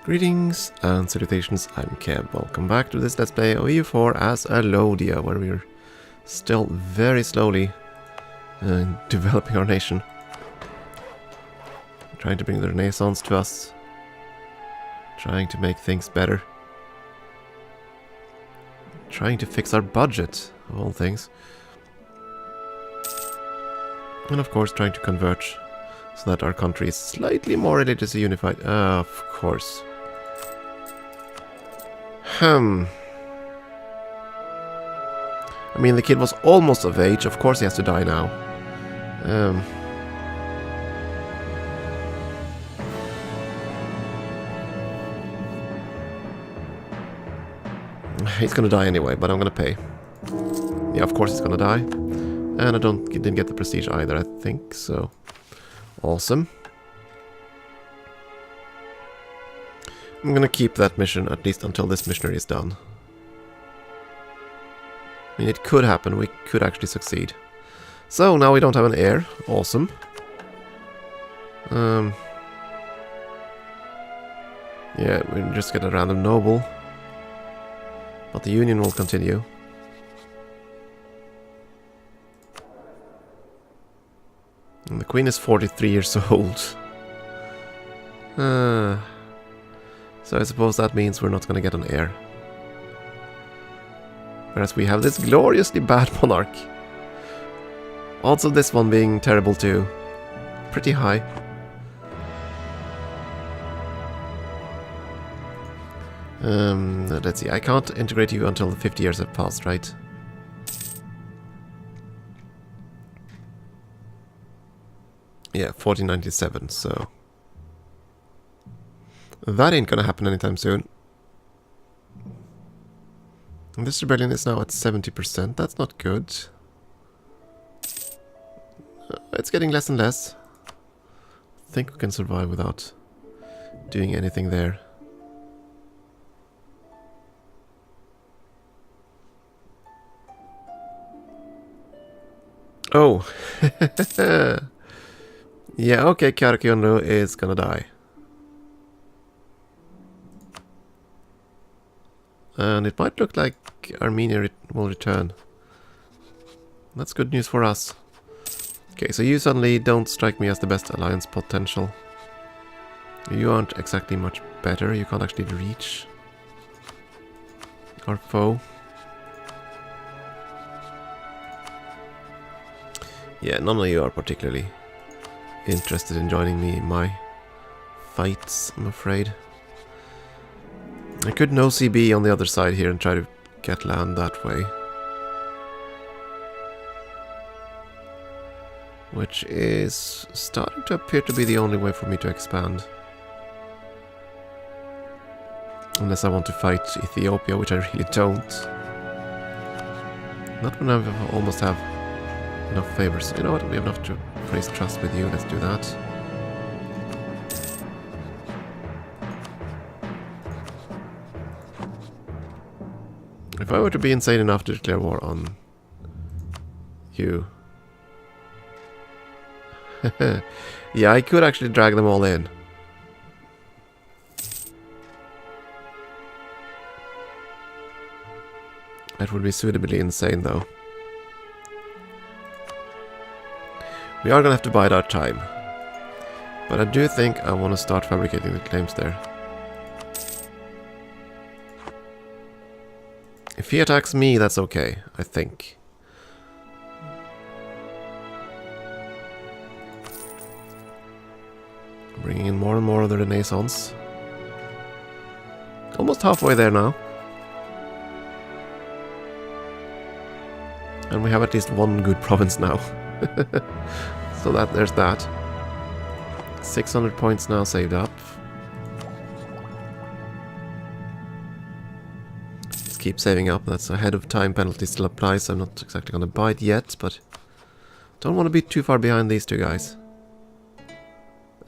Greetings and salutations, I'm Kev. Welcome back to this Let's Play of EU4 as Alodia, where we're still very slowly developing our nation. Trying to bring the Renaissance to us. Trying to make things better. Trying to fix our budget, of all things. And of course trying to converge so that our country is slightly more religiously unified. Of course. I mean, the kid was almost of age. Of course he has to die now. He's gonna die anyway, but I'm gonna pay. Yeah, of course he's gonna die. And I didn't get the prestige either, I think, so... Awesome. I'm gonna keep that mission, at least until this missionary is done. I mean, it could happen, we could actually succeed. So, now we don't have an heir. Awesome. Yeah, we just get a random noble. But the union will continue. And the queen is 43 years old. So I suppose that means we're not going to get an heir. Whereas we have this gloriously bad monarch. Odds of this one being terrible too. Pretty high. Let's see, I can't integrate you until 50 years have passed, right? Yeah, 1497, so... That ain't gonna happen anytime soon. And this rebellion is now at 70%, that's not good. It's getting less and less. I think we can survive without doing anything there. Oh! Yeah, okay, Karkyondo is gonna die. And it might look like Armenia will return. That's good news for us. Okay, so you suddenly don't strike me as the best alliance potential. You aren't exactly much better. You can't actually reach our foe. Yeah, none of you are particularly interested in joining me in my fights, I'm afraid. I could no CB on the other side here and try to get land that way. Which is starting to appear to be the only way for me to expand. Unless I want to fight Ethiopia, which I really don't. Not when I almost have enough favors. You know what, we have enough to raise trust with you, let's do that. If I were to be insane enough to declare war on you... yeah, I could actually drag them all in. That would be suitably insane, though. We are gonna have to bide our time. But I do think I want to start fabricating the claims there. If he attacks me, that's okay, I think. Bringing in more and more of the Renaissance. Almost halfway there now. And we have at least one good province now. So there's that. 600 points now saved up. Keep saving up. That's ahead of time penalty still applies, so I'm not exactly going to buy it yet, but don't want to be too far behind these two guys.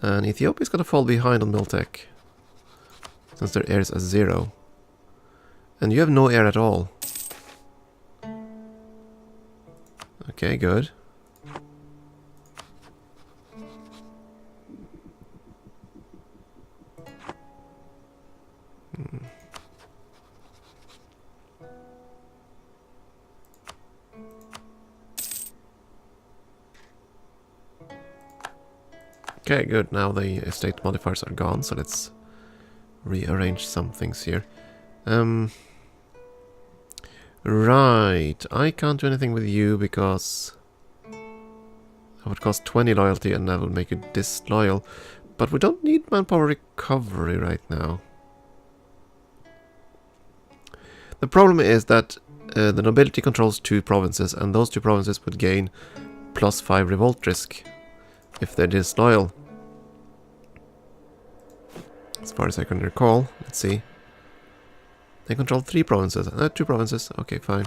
And Ethiopia's going to fall behind on Miltech, since their heir is a 0. And you have no heir at all. Okay, good. Okay, good. Now the estate modifiers are gone, so let's rearrange some things here. Right, I can't do anything with you because that would cost 20 loyalty and that would make you disloyal. But we don't need manpower recovery right now. The problem is that the nobility controls 2 provinces, and those 2 provinces would gain +5 revolt risk if they're disloyal. As far as I can recall, let's see. They control 3 provinces. 2 provinces. Okay, fine.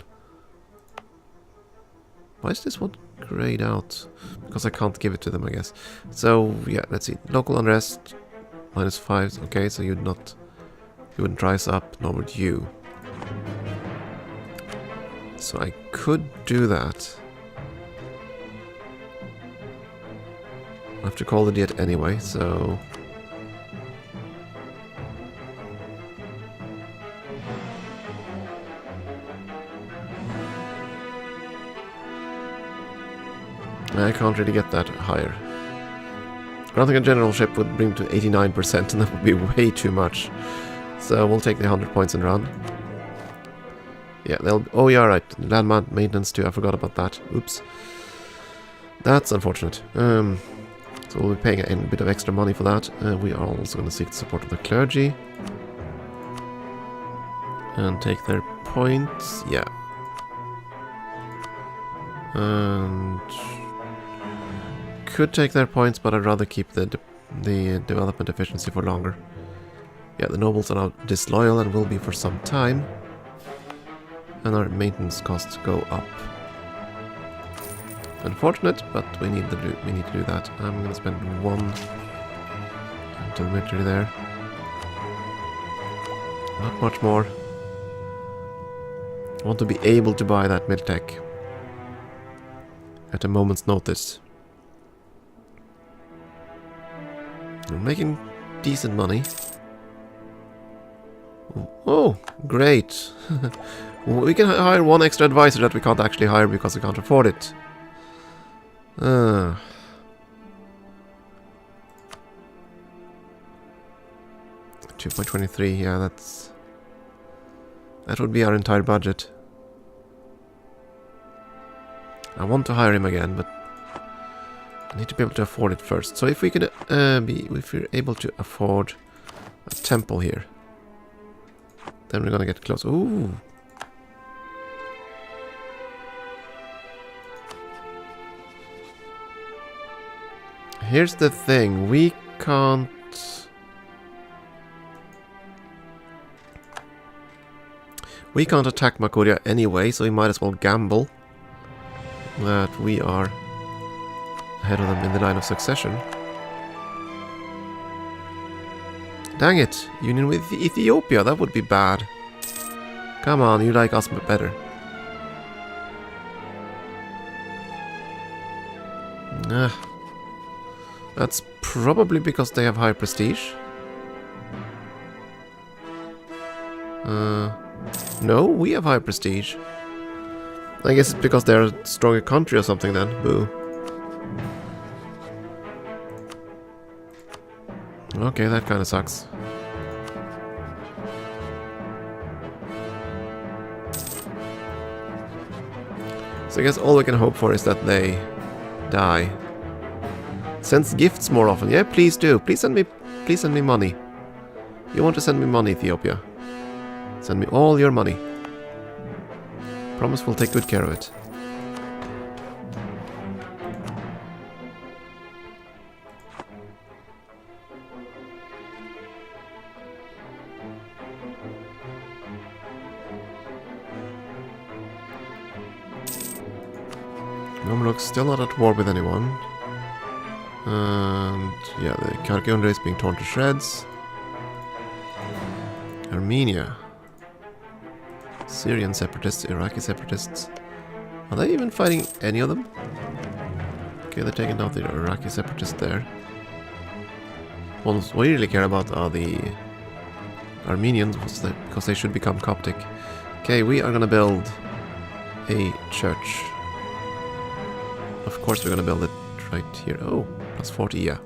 Why is this one grayed out? Because I can't give it to them, I guess. So, yeah, let's see. Local unrest, -5. Okay, so you wouldn't rise up, nor would you. So I could do that. I have to call the diet anyway, so... I can't really get that higher. Granting a generalship would bring to 89%, and that would be way too much. So we'll take the 100 points and run. Yeah, they'll... Oh yeah, right. Land maintenance too, I forgot about that. Oops. That's unfortunate. So we'll be paying a bit of extra money for that. We are also going to seek the support of the clergy. And take their points. Yeah. And... could take their points, but I'd rather keep the development efficiency for longer. Yeah, the nobles are now disloyal and will be for some time. And our maintenance costs go up. Unfortunate, but we need to do that. I'm gonna spend 1 until military there. Not much more. I want to be able to buy that mid-tech at a moment's notice. We're making decent money. Oh, great. We can hire 1 extra advisor that we can't actually hire because we can't afford it. 2.23, yeah, that would be our entire budget. I want to hire him again, but I need to be able to afford it first. So if we could if we're able to afford a temple here, then we're gonna get close. Ooh. Here's the thing, we can't... We can't attack Makuria anyway, so we might as well gamble that we are ahead of them in the line of succession. Dang it! Union with Ethiopia, that would be bad. Come on, you like us better. That's probably because they have high prestige. No, we have high prestige. I guess it's because they're a stronger country or something then. Boo. Okay, that kind of sucks. So I guess all we can hope for is that they die. Sends gifts more often. Yeah, please do. Please send me money. You want to send me money, Ethiopia? Send me all your money. Promise we'll take good care of it. Mamluks still not at war with anyone. And yeah, the Kargundra is being torn to shreds. Armenia. Syrian separatists, Iraqi separatists. Are they even fighting any of them? Okay, they're taking out the Iraqi separatists there. Ones we really care about are the Armenians, because they should become Coptic. Okay, we are gonna build a church. Of course we're gonna build it right here. Oh, plus 40, yeah.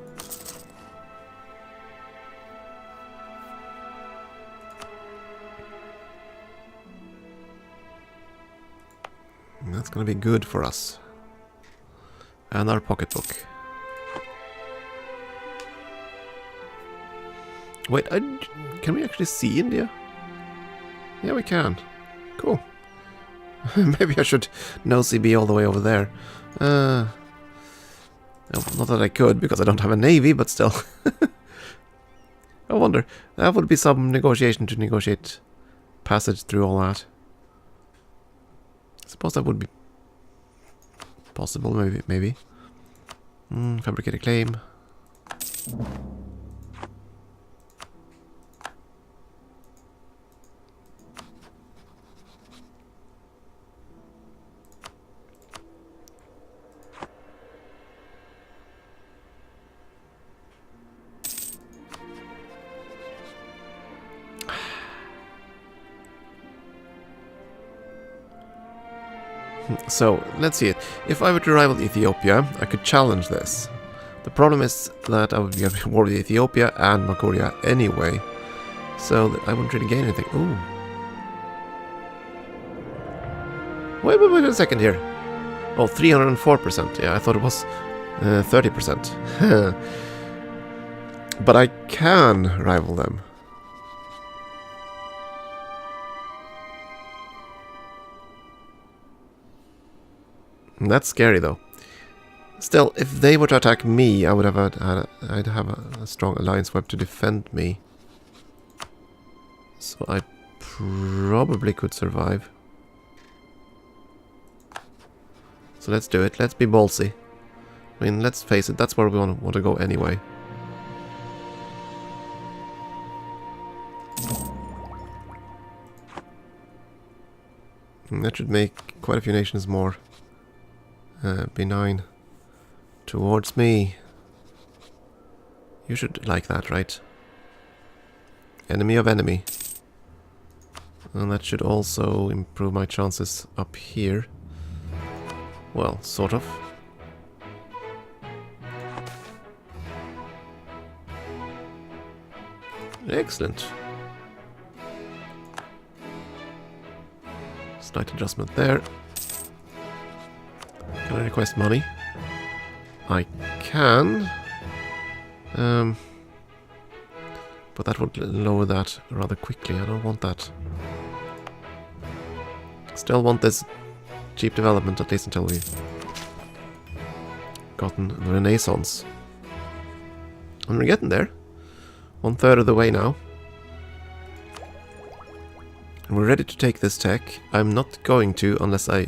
That's gonna be good for us. And our pocketbook. Wait, can we actually see India? Yeah, we can. Cool. Maybe I should nosy be all the way over there. Not that I could, because I don't have a navy, but still. I wonder. That would be some negotiation to negotiate passage through all that. I suppose that would be possible, maybe. Fabricate a claim. So, let's see it. If I were to rival Ethiopia, I could challenge this. The problem is that I would be at war with Ethiopia and Mongolia anyway. So, I wouldn't really gain anything. Ooh. Wait a second here. Oh, 304%. Yeah, I thought it was 30%. But I can rival them. That's scary, though. Still, if they were to attack me, I would have I'd have a strong alliance web to defend me. So I probably could survive. So let's do it. Let's be ballsy. I mean, let's face it. That's where we want to go anyway. And that should make quite a few nations more benign towards me. You should like that, right? Enemy of enemy. And that should also improve my chances up here. Well, sort of. Excellent. Slight adjustment there. Can I request money? I can. But that would lower that rather quickly. I don't want that. Still want this cheap development, at least until we've gotten the Renaissance. And we're getting there. 1/3 of the way now. And we're ready to take this tech. I'm not going to unless I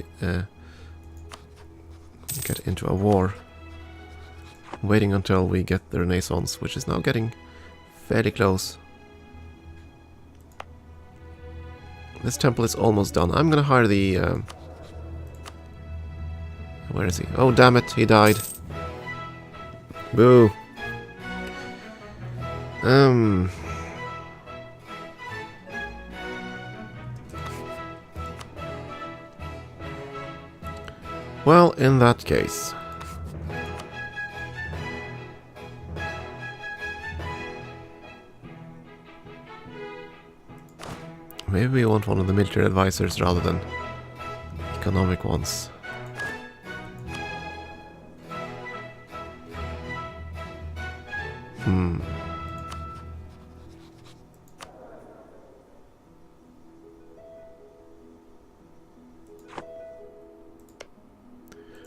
get into a war. I'm waiting until we get the Renaissance, which is now getting fairly close. This temple is almost done. I'm gonna hire the... where is he? Oh, damn it, he died. Boo. Well, in that case... maybe we want one of the military advisors rather than economic ones.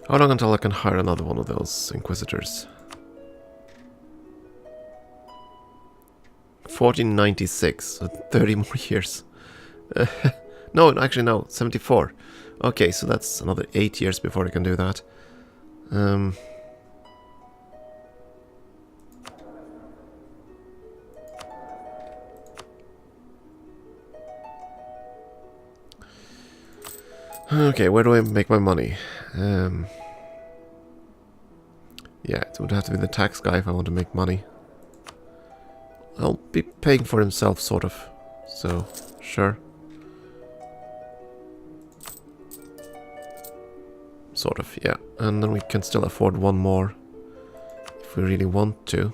How long until I can hire another one of those Inquisitors? 1496, so 30 more years. No, actually no, 74. Okay, so that's another 8 years before I can do that. Okay, where do I make my money? Yeah, it would have to be the tax guy if I want to make money. I'll be paying for himself, sort of. So, sure. Sort of, yeah. And then we can still afford one more if we really want to.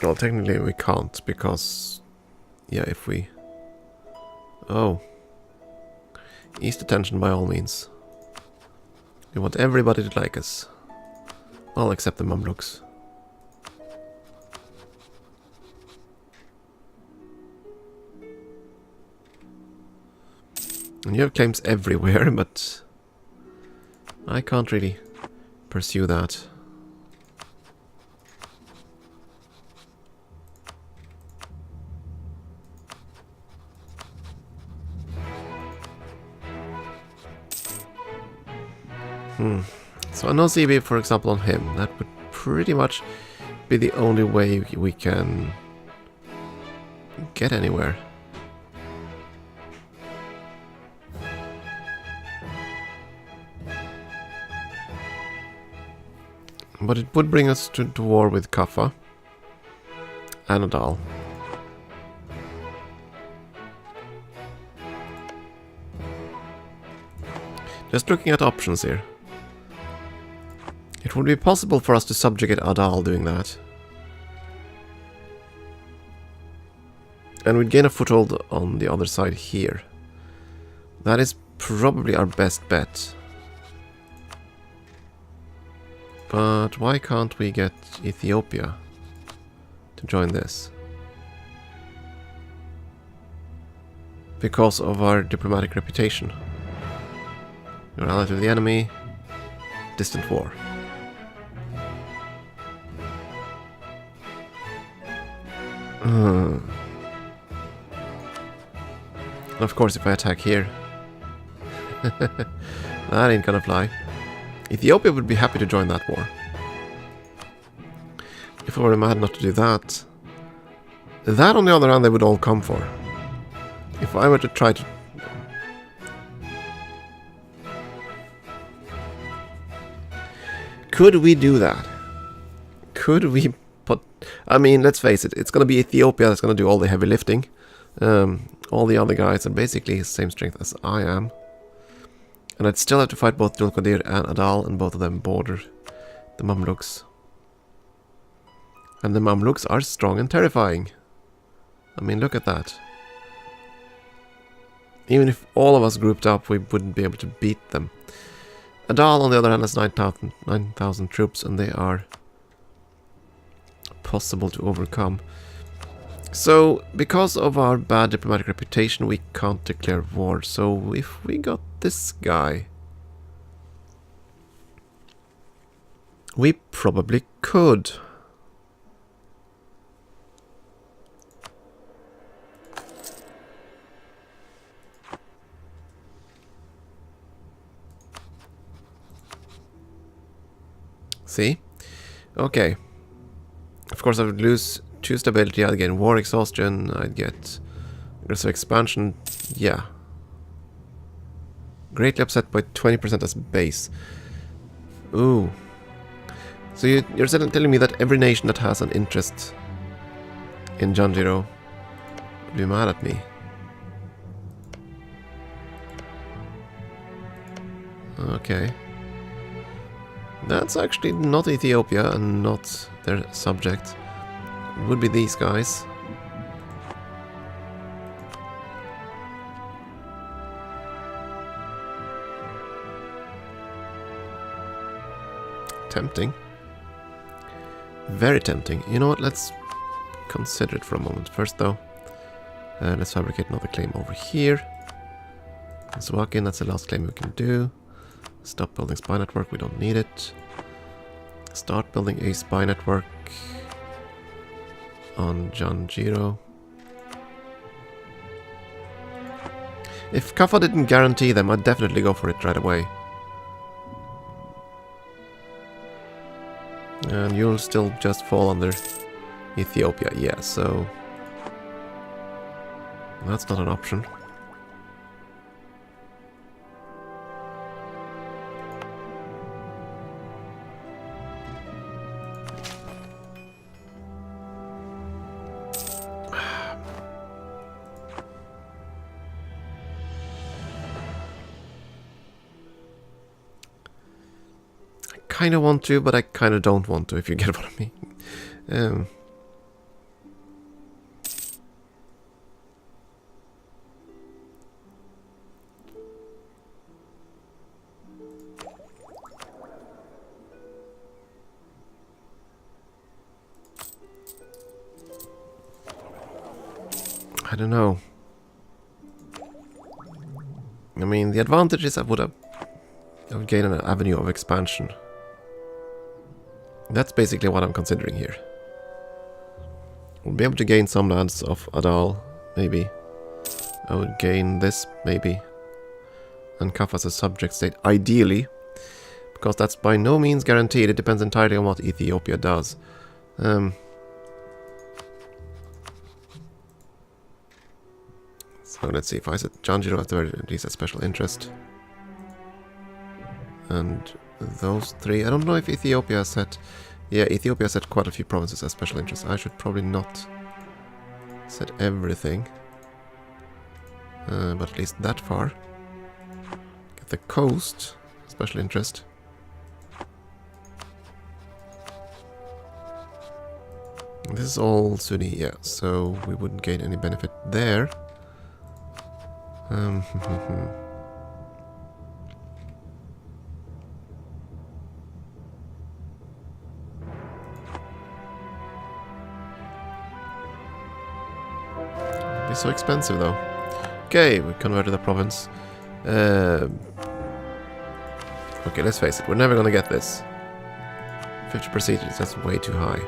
Well, technically we can't, because... Yeah, if we... Oh. Ease the tension by all means. We want everybody to like us. Well, except the Mamluks. And you have claims everywhere, but... I can't really pursue that. So no CB, for example, on him. That would pretty much be the only way we can get anywhere. But it would bring us to war with Kaffa and Adal. Just looking at options here. It would be possible for us to subjugate Adal doing that. And we'd gain a foothold on the other side here. That is probably our best bet. But why can't we get Ethiopia to join this? Because of our diplomatic reputation. You're allied with the enemy. Distant war. And of course, if I attack here, that ain't gonna fly. Ethiopia would be happy to join that war. If I were mad not to do that. That, on the other hand, they would all come for. If I were to try to... Could we do that? Could we put... I mean, let's face it, it's going to be Ethiopia that's going to do all the heavy lifting. All the other guys are basically the same strength as I am. And I'd still have to fight both Dulquadir and Adal, and both of them border the Mamluks. And the Mamluks are strong and terrifying. I mean, look at that. Even if all of us grouped up, we wouldn't be able to beat them. Adal, on the other hand, has 9,000 troops, and they are possible to overcome. So, because of our bad diplomatic reputation, we can't declare war. So, if we got this guy, we probably could. See? Okay. Of course, I would lose 2 stability, I'd gain war exhaustion, I'd get aggressive expansion, yeah. Greatly upset by 20% as base. Ooh. So you're telling me that every nation that has an interest in Janjiro will be mad at me? Okay. That's actually not Ethiopia and not their subject. It would be these guys. Tempting. Very tempting. You know what, let's consider it for a moment. First though, let's fabricate another claim over here. Swakin, that's the last claim we can do. Stop building spy network, we don't need it. Start building a spy network on Janjiro. If Kaffa didn't guarantee them, I'd definitely go for it right away. And you'll still just fall under Ethiopia, yeah, so that's not an option. Kind of want to, but I kind of don't want to, if you get what I mean. I don't know. I mean, the advantage is I would gain an avenue of expansion. That's basically what I'm considering here. We'll be able to gain some lands of Adal, maybe. I would gain this, maybe. And Kaf as a subject state, ideally. Because that's by no means guaranteed. It depends entirely on what Ethiopia does. So let's see if I set Janjiro at the very least a special interest. And those three. I don't know if Ethiopia has set... Yeah, Ethiopia set quite a few provinces as special interest. I should probably not set everything. But at least that far. Get the coast, special interest. This is all Sunni, yeah, so we wouldn't gain any benefit there. It's so expensive though. Okay, we converted the province. Okay, let's face it, we're never gonna get this. 50 procedures, that's way too high.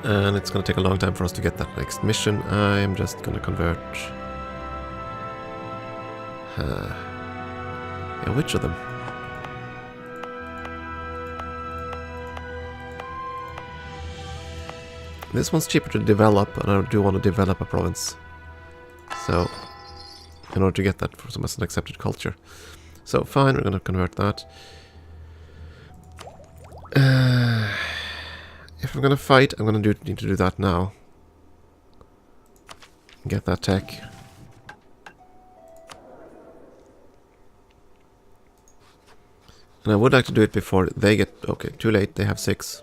And it's gonna take a long time for us to get that next mission. I'm just gonna convert... yeah, which of them? This one's cheaper to develop, and I do want to develop a province. So, in order to get that from as an accepted culture. So, fine, we're going to convert that. If I'm going to fight, I'm going to need to do that now. Get that tech. And I would like to do it before they get... Okay, too late, they have 6.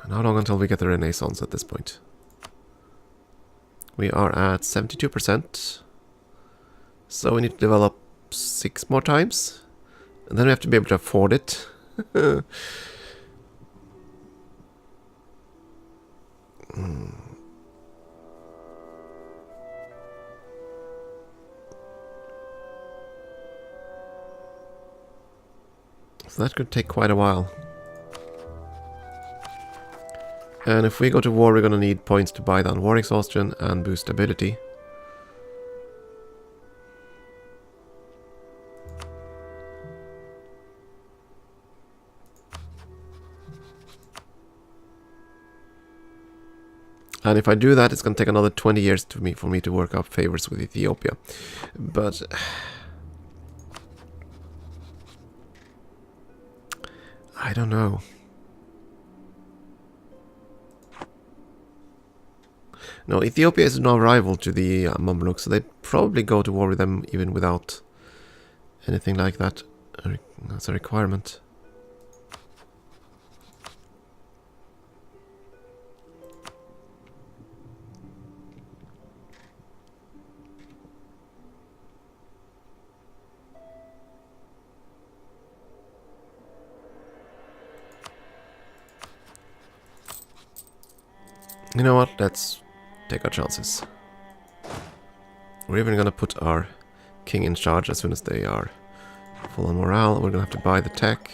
And how long until we get the Renaissance at this point? We are at 72%. So we need to develop 6 more times. And then we have to be able to afford it. So that could take quite a while. And if we go to war, we're going to need points to buy down war exhaustion and boost ability. And if I do that, it's going to take another 20 years for me to work up favors with Ethiopia. But... I don't know. No, Ethiopia is no rival to the Mamluks, so they'd probably go to war with them even without anything like that. That's a requirement. You know what? Let's take our chances. We're even gonna put our king in charge as soon as they are full on morale. We're gonna have to buy the tech.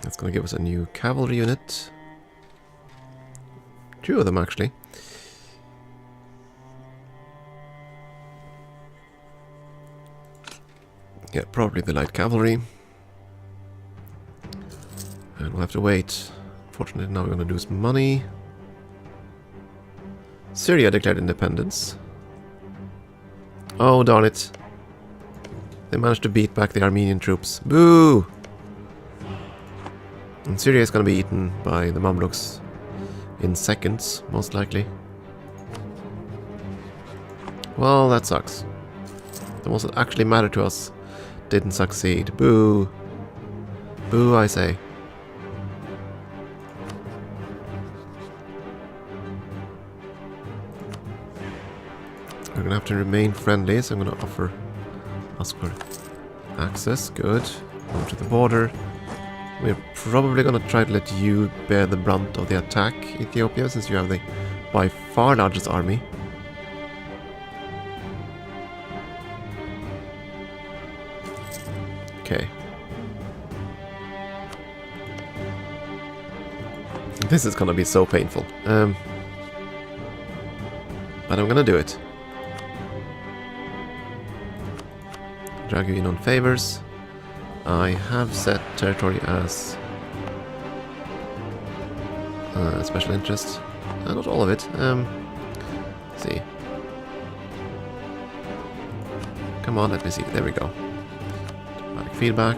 That's gonna give us a new cavalry unit. 2 of them actually. Yeah, probably the light cavalry. And we'll have to wait. Fortunately, now we're going to lose money. Syria declared independence. Oh, darn it. They managed to beat back the Armenian troops. Boo! And Syria is going to be eaten by the Mamluks in seconds, most likely. Well, that sucks. The ones that actually matter to us didn't succeed. Boo! Boo, I say. We're gonna have to remain friendly, so I'm gonna ask for access. Good. Go to the border. We're probably gonna try to let you bear the brunt of the attack, Ethiopia, since you have the by far largest army. Okay. This is gonna be so painful. But I'm gonna do it. Drag you in on favors. I have set territory as special interest. Not all of it. Let's see. Come on, let me see. There we go. Diplomatic feedback.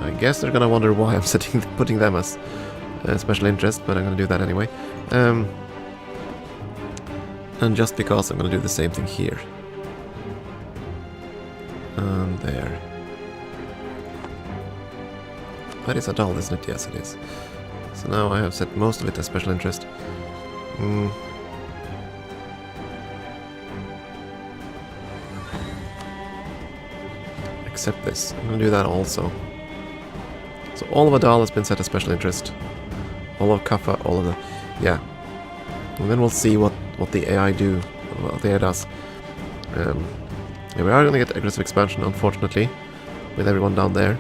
I guess they're gonna wonder why I'm putting them as special interest, but I'm gonna do that anyway. And just because I'm gonna do the same thing here. And there. That is a doll, isn't it? Yes, it is. So now I have set most of it as special interest. Except this. I'm gonna do that also. So all of Adal has been set as special interest. All of Kaffa, all of the... Yeah. And then we'll see what the AI do. What the AI does. Yeah, we are going to get aggressive expansion, unfortunately. With everyone down there.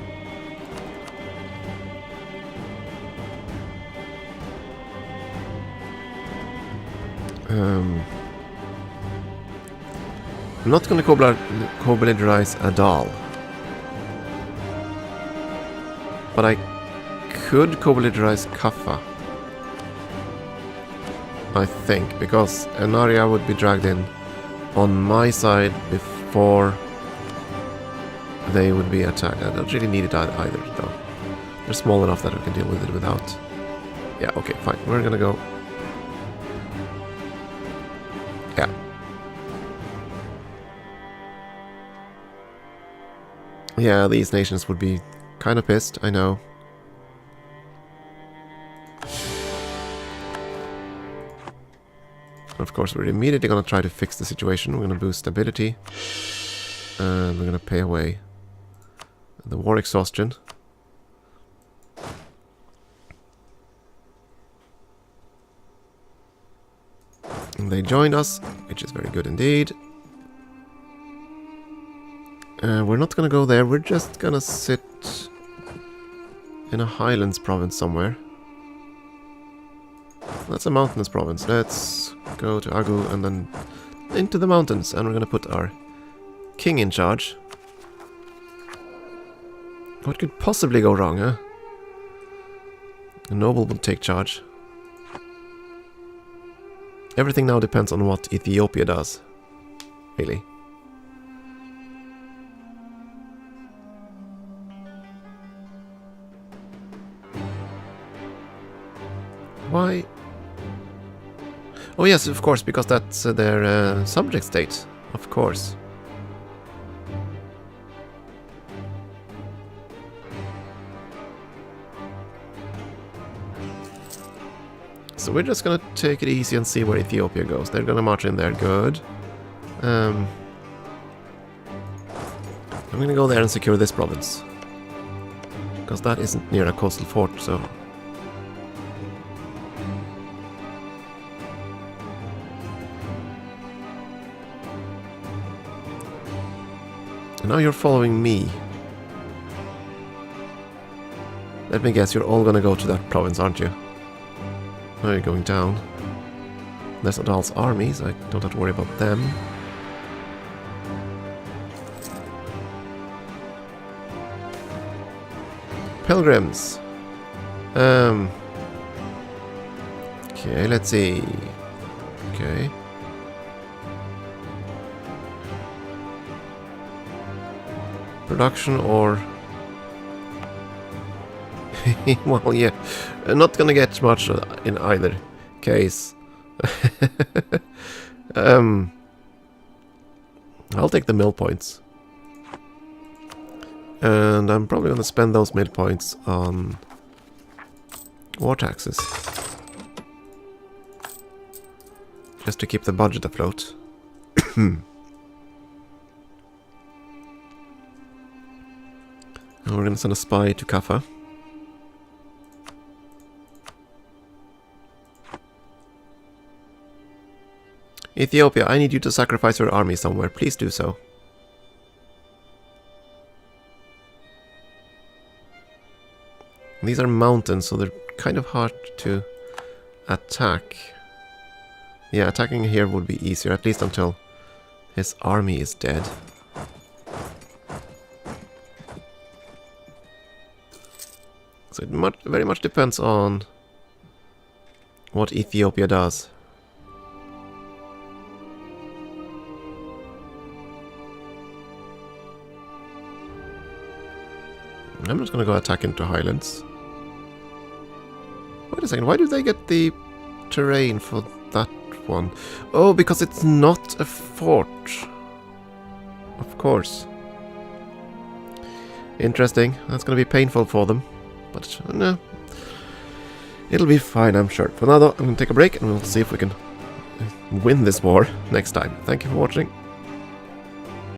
I'm not going to co-belligerize Adal. But I could co-belligerize Kaffa. I think, because an area would be dragged in on my side before they would be attacked. I don't really need it either, though. They're small enough that we can deal with it without... Yeah, okay, fine. We're gonna go... Yeah. Yeah, these nations would be kind of pissed, I know. Of course, we're immediately going to try to fix the situation. We're going to boost stability. And we're going to pay away the war exhaustion. And they joined us, which is very good indeed. We're not going to go there. We're just going to sit in a highlands province somewhere. That's a mountainous province. Let's go to Agu and then into the mountains. And we're going to put our king in charge. What could possibly go wrong, huh? A noble would take charge. Everything now depends on what Ethiopia does. Really. Why? Oh yes, of course, because that's their subject state. Of course. So we're just gonna take it easy and see where Ethiopia goes. They're gonna march in there, good. I'm gonna go there and secure this province. Because that isn't near a coastal fort, so... Now you're following me. Let me guess, you're all gonna go to that province, aren't you? Now you're going down. There's Adal's armies, I don't have to worry about them. Pilgrims. Okay, let's see. Okay. Production or... well, yeah. Not gonna get much in either case. I'll take the mill points. And I'm probably gonna spend those mill points on war taxes. just to keep the budget afloat. And we're gonna send a spy to Kaffa. Ethiopia, I need you to sacrifice your army somewhere. Please do so. These are mountains, so they're kind of hard to attack. Yeah, attacking here would be easier, at least until his army is dead. So it very much depends on what Ethiopia does. I'm just gonna go attack into Highlands. Wait a second, why do they get the terrain for that one? Oh, because it's not a fort. Of course. Interesting. That's gonna be painful for them. But, no. It'll be fine, I'm sure. For now, though, I'm gonna take a break and we'll see if we can win this war next time. Thank you for watching.